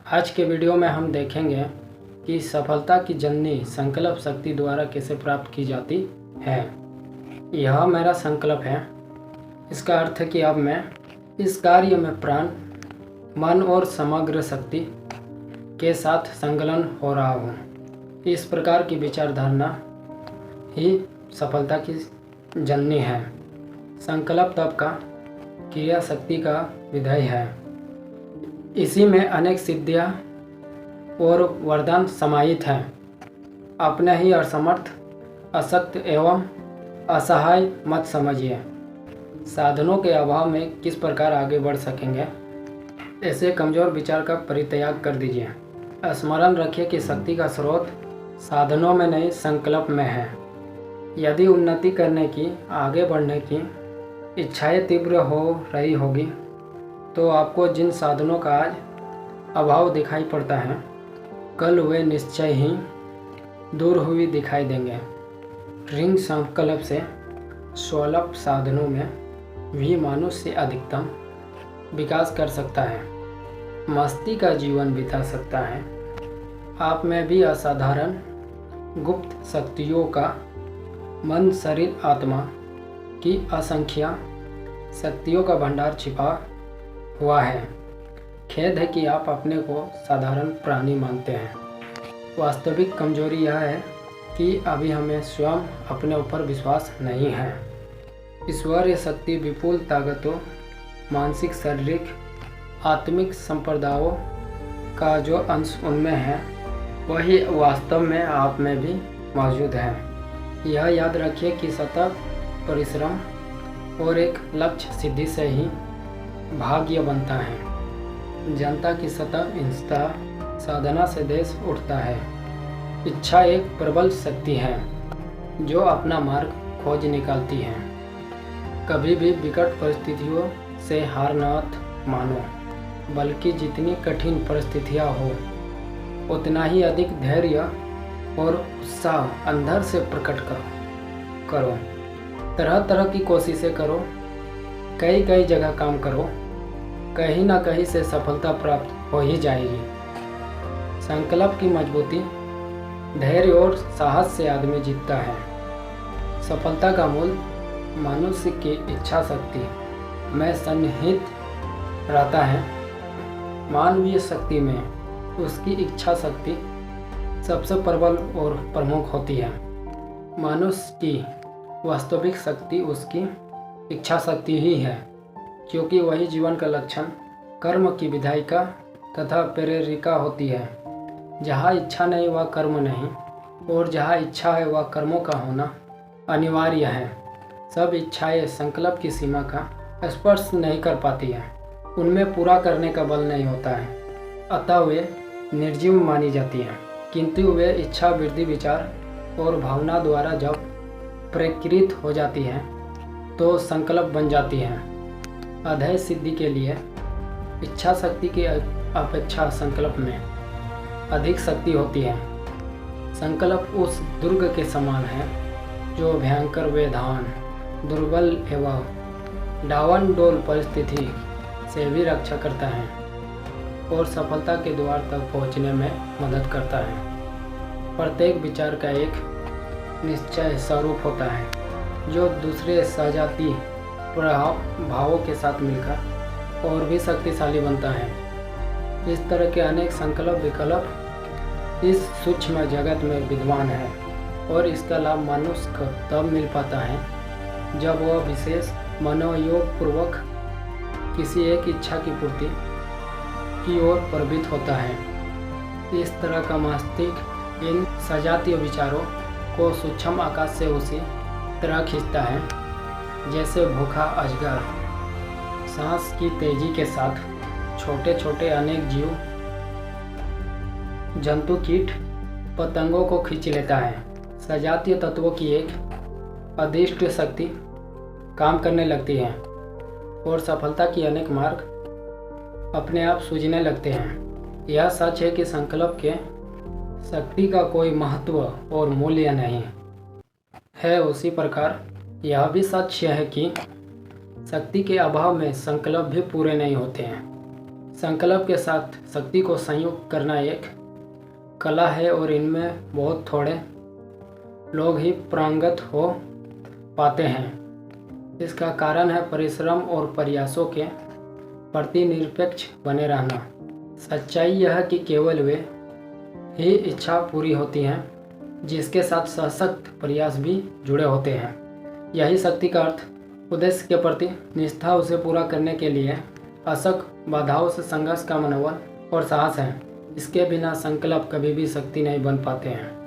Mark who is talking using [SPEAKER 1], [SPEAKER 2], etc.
[SPEAKER 1] आज के वीडियो में हम देखेंगे कि सफलता की जननी संकल्प शक्ति द्वारा कैसे प्राप्त की जाती है। यह मेरा संकल्प है। इसका अर्थ है कि अब मैं इस कार्य में प्राण, मन और समग्र शक्ति के साथ संलग्न हो रहा हूँ। इस प्रकार की विचारधारणा ही सफलता की जननी है। संकल्प तप का क्रिया शक्ति का विधेय है। इसी में अनेक सिद्धियाँ और वरदान समाहित हैं। अपने ही असमर्थ, अशक्त एवं असहाय मत समझिए। साधनों के अभाव में किस प्रकार आगे बढ़ सकेंगे, ऐसे कमज़ोर विचार का परित्याग कर दीजिए। स्मरण रखिए कि शक्ति का स्रोत साधनों में नहीं, संकल्प में है। यदि उन्नति करने की, आगे बढ़ने की इच्छाएं तीव्र हो रही होगी तो आपको जिन साधनों का आज अभाव दिखाई पड़ता है, कल वे निश्चय ही दूर हुई दिखाई देंगे। ऋण संकल्प से स्वल्प साधनों में भी मनुष्य अधिकतम विकास कर सकता है, मस्ती का जीवन बिता सकता है। आप में भी असाधारण गुप्त शक्तियों का, मन, शरीर, आत्मा की असंख्य शक्तियों का भंडार छिपा हुआ है। खेद है कि आप अपने को साधारण प्राणी मानते हैं। वास्तविक कमजोरी यह है कि अभी हमें स्वयं अपने ऊपर विश्वास नहीं है। ईश्वरीय शक्ति विपुल ताकतों, मानसिक, शारीरिक, आत्मिक संप्रदायों का जो अंश उनमें है, वही वास्तव में आप में भी मौजूद है। यह याद रखिए कि सतत परिश्रम और एक लक्ष्य सिद्धि से ही भाग्य बनता है। जनता की सतत हिंसा साधना से देश उठता है। इच्छा एक प्रबल शक्ति है जो अपना मार्ग खोज निकालती है। कभी भी विकट परिस्थितियों से हार मत मानो, बल्कि जितनी कठिन परिस्थितियाँ हो उतना ही अधिक धैर्य और उत्साह अंदर से प्रकट करो। तरह तरह की कोशिशें करो, कई जगह काम करो, कहीं ना कहीं से सफलता प्राप्त हो ही जाएगी। संकल्प की मजबूती, धैर्य और साहस से आदमी जीतता है। सफलता का मूल मनुष्य की इच्छा शक्ति में सन्निहित रहता है। मानवीय शक्ति में उसकी इच्छा शक्ति सबसे प्रबल और प्रमुख होती है। मनुष्य की वास्तविक शक्ति उसकी इच्छा शक्ति ही है, क्योंकि वही जीवन का लक्षण, कर्म की विधायिका तथा प्रेरिका होती है। जहाँ इच्छा नहीं वह कर्म नहीं, और जहाँ इच्छा है वह कर्मों का होना अनिवार्य है। सब इच्छाएं संकल्प की सीमा का स्पर्श नहीं कर पाती हैं, उनमें पूरा करने का बल नहीं होता है, अतः वे निर्जीव मानी जाती हैं। किंतु वे इच्छा, वृद्धि, विचार और भावना द्वारा जब प्रेरित हो जाती हैं तो संकल्प बन जाती हैं। अधेय सिद्धि के लिए इच्छा शक्ति की अपेक्षा संकल्प में अधिक शक्ति होती है। संकल्प उस दुर्ग के समान है जो भयंकर, वेधान, दुर्बल एवं डावाडोल परिस्थिति से भी रक्षा करता है और सफलता के द्वार तक पहुंचने में मदद करता है। प्रत्येक विचार का एक निश्चय स्वरूप होता है जो दूसरे सजातीय भावों के साथ मिलकर और भी शक्तिशाली बनता है। इस तरह के अनेक संकल्प विकल्प इस सूक्ष्म जगत में विद्यमान है और इसका लाभ मनुष्य को तब मिल पाता है जब वह विशेष मनोयोग पूर्वक किसी एक इच्छा की पूर्ति की ओर प्रवृत्त होता है। इस तरह का मस्तिष्क इन सजातीय विचारों को सूक्ष्म आकाश से उसी तरह खींचता है जैसे भूखा अजगर सांस की तेजी के साथ छोटे छोटे अनेक जीव जंतु, कीट, पतंगों को खींच लेता है। सजातीय तत्वों की एक अदृष्ट शक्ति काम करने लगती है और सफलता की अनेक मार्ग अपने आप सूझने लगते हैं। यह सच है कि संकल्प के शक्ति का कोई महत्व और मूल्य नहीं है। उसी प्रकार यह भी सच है कि शक्ति के अभाव में संकल्प भी पूरे नहीं होते हैं। संकल्प के साथ शक्ति को संयुक्त करना एक कला है और इनमें बहुत थोड़े लोग ही पारंगत हो पाते हैं। इसका कारण है परिश्रम और प्रयासों के प्रति निरपेक्ष बने रहना। सच्चाई यह है कि केवल वे ही इच्छा पूरी होती हैं जिसके साथ सशक्त प्रयास भी जुड़े होते हैं। यही शक्ति का अर्थ, उद्देश्य के प्रति निष्ठा, उसे पूरा करने के लिए अशक बाधाओं से संघर्ष का मनोबल और साहस है। इसके बिना संकल्प कभी भी शक्ति नहीं बन पाते हैं।